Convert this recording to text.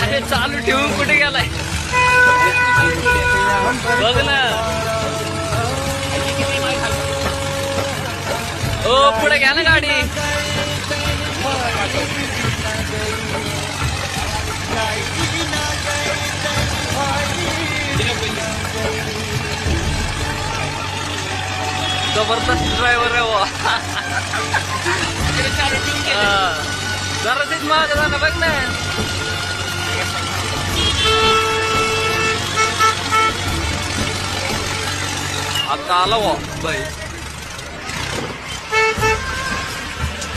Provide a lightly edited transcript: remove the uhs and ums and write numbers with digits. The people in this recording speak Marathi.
अरे चालू ठेवून कुठे गेलाय बघ ना. ओ पुढे घ्या ना गाडी. जबरदस्त ड्रायव्हर आहे वो. जरा तेच माग जाणं बघ ना. आता आला वो बाई.